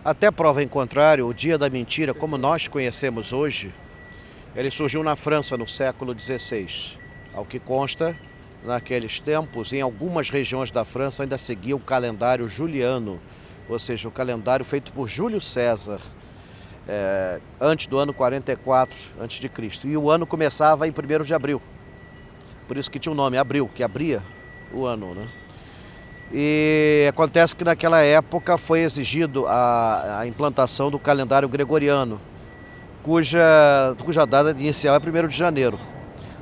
Até prova em contrário, o Dia da Mentira, como nós conhecemos hoje, ele surgiu na França no século XVI. Ao que consta, naqueles tempos, em algumas regiões da França ainda seguia o calendário juliano, ou seja, o calendário feito por Júlio César, antes do ano 44 a.C. E o ano começava em 1º de abril. Por isso que tinha o nome Abril, que abria o ano, né? E acontece que naquela época foi exigido a implantação do calendário gregoriano, cuja data inicial é 1º de janeiro.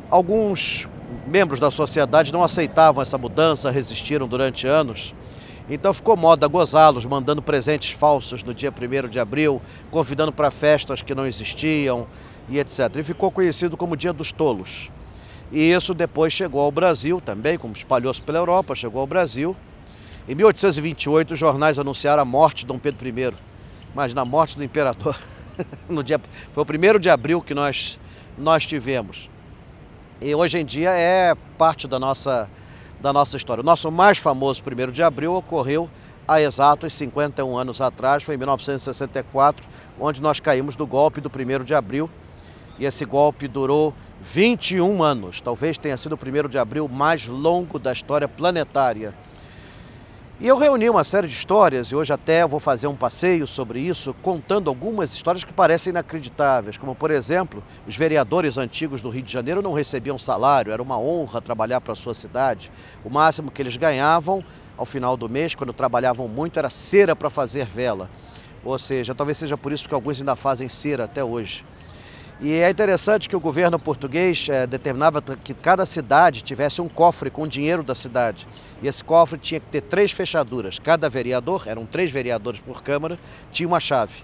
Alguns membros da sociedade não aceitavam essa mudança, resistiram durante anos. Então ficou moda gozá-los, mandando presentes falsos no dia 1º de abril, convidando para festas que não existiam e etc. E ficou conhecido como Dia dos Tolos. E isso depois chegou ao Brasil também, como espalhou-se pela Europa, chegou ao Brasil. Em 1828, os jornais anunciaram a morte de Dom Pedro I. Imagina, a morte do imperador. Foi o 1º de abril que nós tivemos. E hoje em dia é parte da nossa história. O nosso mais famoso 1º de abril ocorreu há exatos 51 anos atrás, foi em 1964, onde nós caímos do golpe do 1º de abril. E esse golpe durou 21 anos. Talvez tenha sido o 1º de abril mais longo da história planetária. E eu reuni uma série de histórias, e hoje até vou fazer um passeio sobre isso, contando algumas histórias que parecem inacreditáveis, como, por exemplo, os vereadores antigos do Rio de Janeiro não recebiam salário, era uma honra trabalhar para a sua cidade. O máximo que eles ganhavam, ao final do mês, quando trabalhavam muito, era cera para fazer vela. Ou seja, talvez seja por isso que alguns ainda fazem cera até hoje. E é interessante que o governo português determinava que cada cidade tivesse um cofre com o dinheiro da cidade. E esse cofre tinha que ter 3 fechaduras. Cada vereador, eram 3 vereadores por Câmara, tinha uma chave.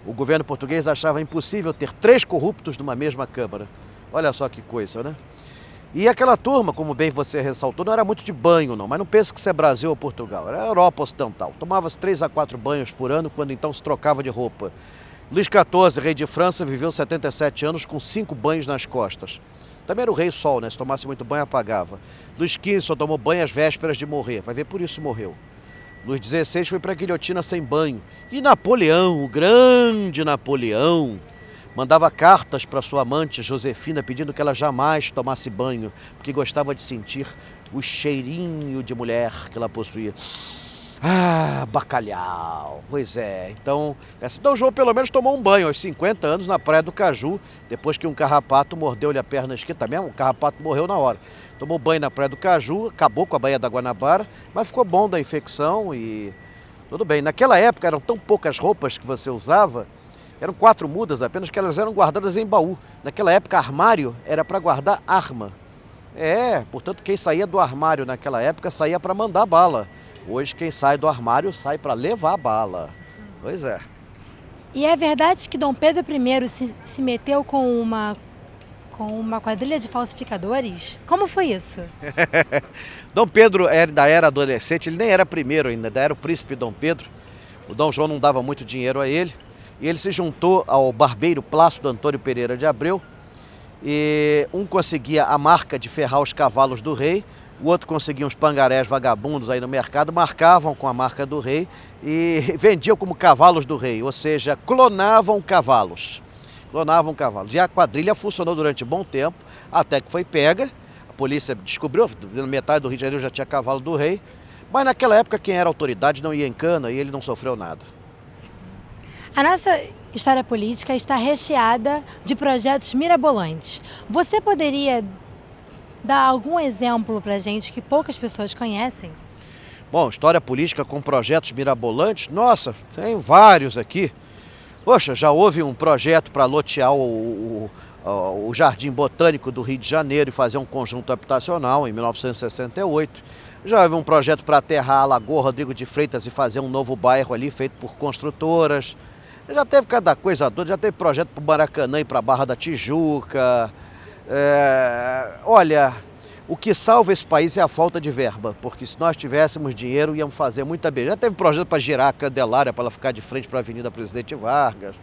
O governo português achava impossível ter 3 corruptos numa mesma Câmara. Olha só que coisa, né? E aquela turma, como bem você ressaltou, não era muito de banho não, mas não pense que isso é Brasil ou Portugal, era a Europa Ocidental. Tomava-se 3 a 4 banhos por ano, quando então se trocava de roupa. Luís XIV, rei de França, viveu 77 anos com 5 banhos nas costas. Também era o rei sol, né? Se tomasse muito banho, apagava. Luís XV só tomou banho às vésperas de morrer. Vai ver, por isso morreu. Luís XVI foi para a guilhotina sem banho. E Napoleão, o grande Napoleão, mandava cartas para sua amante Josefina pedindo que ela jamais tomasse banho, porque gostava de sentir o cheirinho de mulher que ela possuía. Ah, bacalhau, pois é. Então Dom João pelo menos tomou um banho aos 50 anos na Praia do Caju, depois que um carrapato mordeu-lhe a perna esquerda, mesmo o carrapato morreu na hora. Tomou banho na Praia do Caju, acabou com a Baía da Guanabara, mas ficou bom da infecção e tudo bem. Naquela época eram tão poucas roupas que você usava, eram 4 mudas apenas, que elas eram guardadas em baú. Naquela época armário era para guardar arma. Portanto quem saía do armário naquela época saía para mandar bala. Hoje quem sai do armário sai para levar bala. Pois é. E é verdade que Dom Pedro I se meteu com uma quadrilha de falsificadores? Como foi isso? Dom Pedro ainda era adolescente, ele nem era primeiro ainda era o príncipe Dom Pedro. O Dom João não dava muito dinheiro a ele. E ele se juntou ao barbeiro Plácido Antônio Pereira de Abreu. E um conseguia a marca de ferrar os cavalos do rei, o outro conseguia uns pangarés vagabundos aí no mercado, marcavam com a marca do rei e vendiam como cavalos do rei, ou seja, clonavam cavalos. E a quadrilha funcionou durante um bom tempo, até que foi pega, a polícia descobriu, metade do Rio de Janeiro já tinha cavalo do rei, mas naquela época quem era autoridade não ia em cana e ele não sofreu nada. A nossa história política está recheada de projetos mirabolantes. Você poderia dar algum exemplo para a gente que poucas pessoas conhecem? Bom, história política com projetos mirabolantes? Nossa, tem vários aqui. Poxa, já houve um projeto para lotear o Jardim Botânico do Rio de Janeiro e fazer um conjunto habitacional em 1968. Já houve um projeto para aterrar a Lagoa Rodrigo de Freitas e fazer um novo bairro ali feito por construtoras. Já teve cada coisa doida, já teve projeto para o Maracanã e para a Barra da Tijuca. Olha, o que salva esse país é a falta de verba, porque se nós tivéssemos dinheiro íamos fazer muita beleza. Já teve projeto para girar a Candelária para ela ficar de frente para a Avenida Presidente Vargas.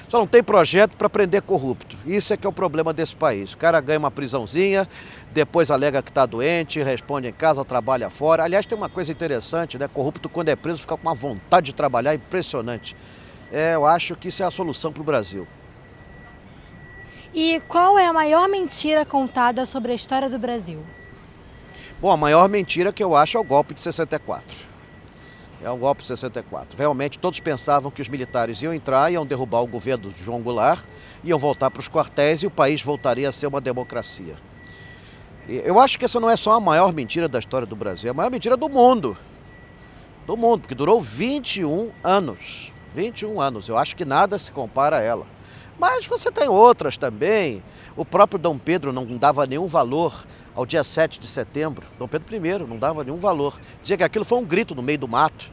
Só não tem projeto para prender corrupto. Isso é que é o problema desse país. O cara ganha uma prisãozinha, depois alega que está doente, responde em casa, trabalha fora. Aliás, tem uma coisa interessante, né? Corrupto, quando é preso, fica com uma vontade de trabalhar impressionante. Eu acho que isso é a solução para o Brasil. E qual é a maior mentira contada sobre a história do Brasil? Bom, a maior mentira que eu acho é o golpe de 64. É o golpe de 64. Realmente todos pensavam que os militares iam entrar, iam derrubar o governo de João Goulart, iam voltar para os quartéis e o país voltaria a ser uma democracia. Eu acho que essa não é só a maior mentira da história do Brasil, é a maior mentira do mundo. Do mundo, porque durou 21 anos. 21 anos. Eu acho que nada se compara a ela. Mas você tem outras também. O próprio Dom Pedro não dava nenhum valor ao dia 7 de setembro. Dom Pedro I não dava nenhum valor. Dizia que aquilo foi um grito no meio do mato.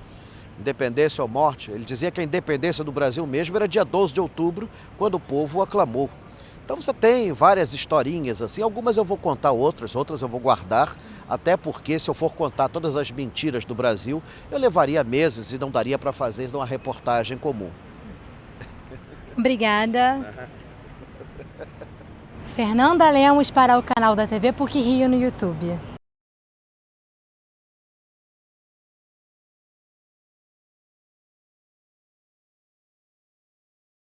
Independência ou morte. Ele dizia que a independência do Brasil mesmo era dia 12 de outubro, quando o povo o aclamou. Então você tem várias historinhas assim. Algumas eu vou contar, outras eu vou guardar. Até porque se eu for contar todas as mentiras do Brasil, eu levaria meses e não daria para fazer uma reportagem comum. Obrigada. Fernanda Lemos para o canal da TV PUC Rio no YouTube.